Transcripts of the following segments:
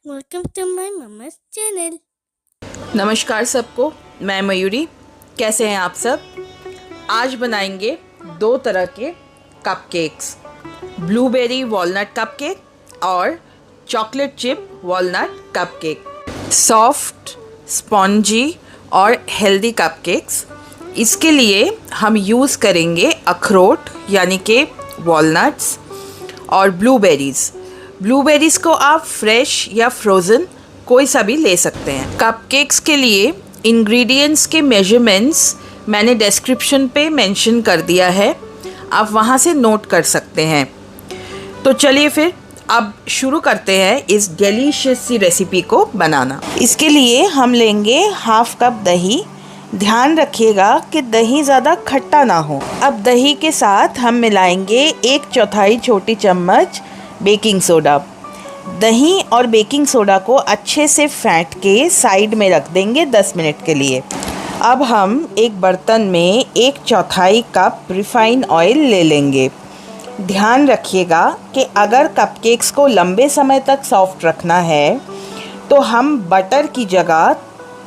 Welcome to my मम्मा's channel. नमस्कार सबको, मैं मयूरी। कैसे हैं आप सब? आज बनाएंगे दो तरह के कपकेक्स, ब्लूबेरी वॉलनट कपकेक और chocolate chip walnut cupcake. Soft, spongy और हेल्दी कपकेक्स। इसके लिए हम यूज़ करेंगे अखरोट यानी कि वॉलनट्स और ब्लूबेरीज़ को आप फ्रेश या फ्रोज़न कोई सा भी ले सकते हैं। कपकेक्स के लिए इंग्रेडिएंट्स के मेजरमेंट्स मैंने डिस्क्रिप्शन पे मेंशन कर दिया है, आप वहाँ से नोट कर सकते हैं। तो चलिए फिर अब शुरू करते हैं इस डिलीशियस सी रेसिपी को बनाना। इसके लिए हम लेंगे हाफ कप दही। ध्यान रखिएगा कि दही ज़्यादा खट्टा ना हो। अब दही के साथ हम मिलाएंगे 1/4 छोटी चम्मच बेकिंग सोडा। दही और बेकिंग सोडा को अच्छे से फेंट के साइड में रख देंगे 10 मिनट के लिए। अब हम एक बर्तन में 1/4 कप रिफाइंड ऑयल ले लेंगे। ध्यान रखिएगा कि अगर कपकेक्स को लंबे समय तक सॉफ्ट रखना है तो हम बटर की जगह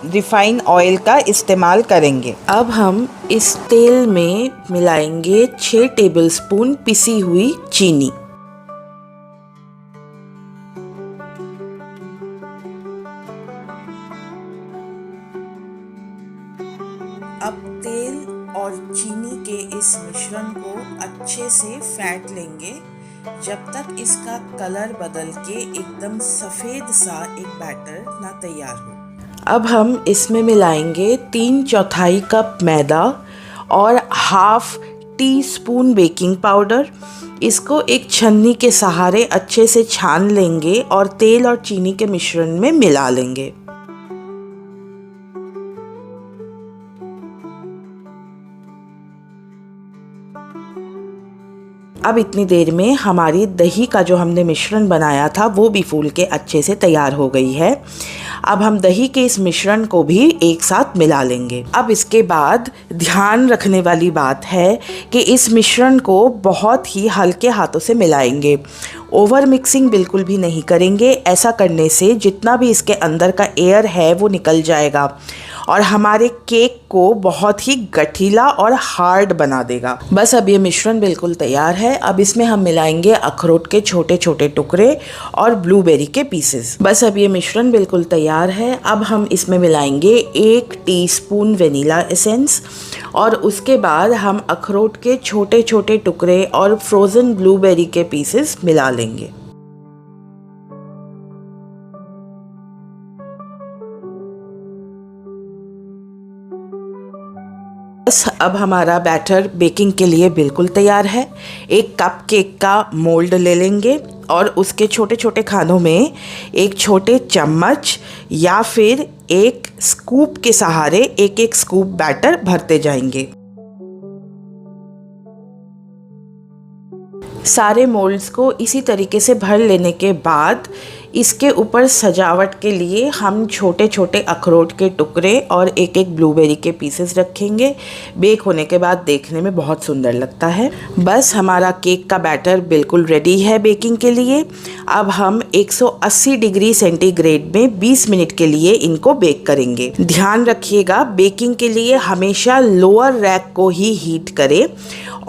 रिफाइंड ऑयल का इस्तेमाल करेंगे। अब हम इस तेल में मिलाएंगे 6 टेबलस्पून पिसी हुई चीनी। अब तेल और चीनी के इस मिश्रण को अच्छे से फेंट लेंगे जब तक इसका कलर बदल के एकदम सफ़ेद सा एक बैटर ना तैयार हो। अब हम इसमें मिलाएंगे 3/4 कप मैदा और half tea spoon baking powder. इसको एक छन्नी के सहारे अच्छे से छान लेंगे और तेल और चीनी के मिश्रण में मिला लेंगे। अब इतनी देर में हमारी दही का जो हमने मिश्रण बनाया था वो भी फूल के अच्छे से तैयार हो गई है। अब हम दही के इस मिश्रण को भी एक साथ मिला लेंगे। अब इसके बाद ध्यान रखने वाली बात है कि इस मिश्रण को बहुत ही हल्के हाथों से मिलाएंगे। ओवर मिक्सिंग बिल्कुल भी नहीं करेंगे। ऐसा करने से जितना भी इसके अंदर का एयर है वो निकल जाएगा और हमारे केक को बहुत ही गठीला और हार्ड बना देगा। बस अब ये मिश्रण बिल्कुल तैयार है। अब इसमें हम मिलाएंगे अखरोट के छोटे छोटे टुकड़े और ब्लूबेरी के पीसेस। बस अब ये मिश्रण बिल्कुल तैयार है। अब हम इसमें मिलाएंगे 1 टीस्पून वेनिला एसेंस और उसके बाद हम अखरोट के छोटे छोटे टुकड़े और फ्रोज़न ब्लूबेरी के पीसेस मिला लेंगे। बस अब हमारा बैटर बेकिंग के लिए बिल्कुल तैयार है। एक कप केक का मोल्ड ले लेंगे और उसके छोटे छोटे खानों में एक छोटे चम्मच या फिर एक स्कूप के सहारे एक एक स्कूप बैटर भरते जाएंगे। सारे मोल्ड्स को इसी तरीके से भर लेने के बाद इसके ऊपर सजावट के लिए हम छोटे छोटे अखरोट के टुकड़े और एक एक ब्लूबेरी के पीसेस रखेंगे। बेक होने के बाद देखने में बहुत सुंदर लगता है। बस हमारा केक का बैटर बिल्कुल रेडी है बेकिंग के लिए। अब हम 180 डिग्री सेंटीग्रेड में 20 मिनट के लिए इनको बेक करेंगे। ध्यान रखिएगा बेकिंग के लिए हमेशा लोअर रैक को ही हीट करें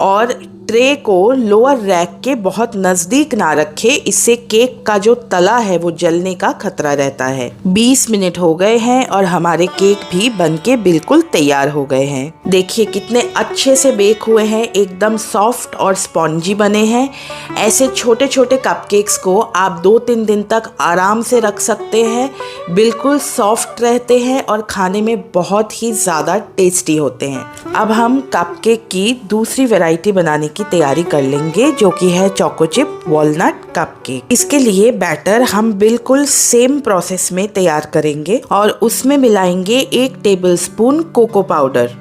और ट्रे को लोअर रैक के बहुत नज़दीक ना रखें, इससे केक का जो तला है वो जलने का खतरा रहता है। 20 मिनट हो गए हैं और हमारे केक भी बनके बिल्कुल तैयार हो गए हैं। देखिए कितने अच्छे से बेक हुए हैं, एकदम सॉफ्ट और स्पॉन्जी बने हैं। ऐसे छोटे छोटे कपकेक्स को आप 2-3 दिन तक आराम से रख सकते हैं। बिल्कुल सॉफ्ट रहते हैं और खाने में बहुत ही ज़्यादा टेस्टी होते हैं। अब हम कपकेक की दूसरी वैरायटी बनाने की तैयारी कर लेंगे जो कि है चोको चिप वॉलनट कपकेक। इसके लिए बैटर हम बिल्कुल सेम प्रोसेस में तैयार करेंगे और उसमें मिलाएंगे 1 टेबलस्पून कोको पाउडर।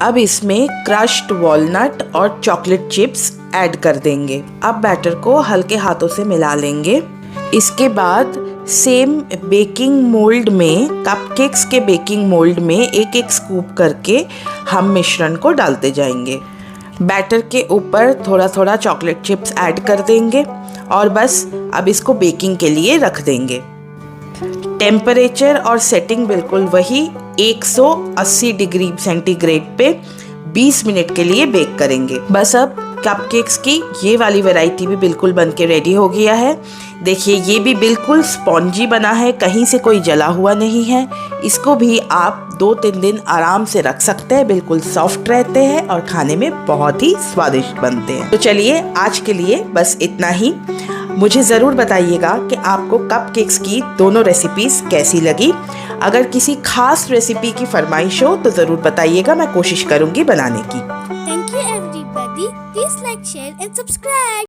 अब इसमें क्रश्ड वॉलनट और चॉकलेट चिप्स ऐड कर देंगे। अब बैटर को हल्के हाथों से मिला लेंगे। इसके बाद सेम बेकिंग मोल्ड में, कपकेक्स के बेकिंग मोल्ड में एक एक स्कूप करके हम मिश्रण को डालते जाएंगे। बैटर के ऊपर थोड़ा थोड़ा चॉकलेट चिप्स ऐड कर देंगे और बस अब इसको बेकिंग के लिए रख देंगे। टेम्परेचर और सेटिंग बिल्कुल वही 180 डिग्री सेंटीग्रेड पे 20 मिनट के लिए बेक करेंगे। बस अब कपकेक्स की ये वाली वैरायटी भी बिल्कुल बन के रेडी हो गया है। देखिए ये भी बिल्कुल स्पॉन्जी बना है, कहीं से कोई जला हुआ नहीं है। इसको भी आप 2-3 दिन आराम से रख सकते हैं, बिल्कुल सॉफ्ट रहते हैं और खाने में बहुत ही स्वादिष्ट बनते हैं। तो चलिए आज के लिए बस इतना ही। मुझे ज़रूर बताइएगा कि आपको कपकेक्स की दोनों रेसिपीज़ कैसी लगी। अगर किसी खास रेसिपी की फरमाइश हो तो ज़रूर बताइएगा, मैं कोशिश करूँगी बनाने की। Thank you everybody. Please like, share and subscribe.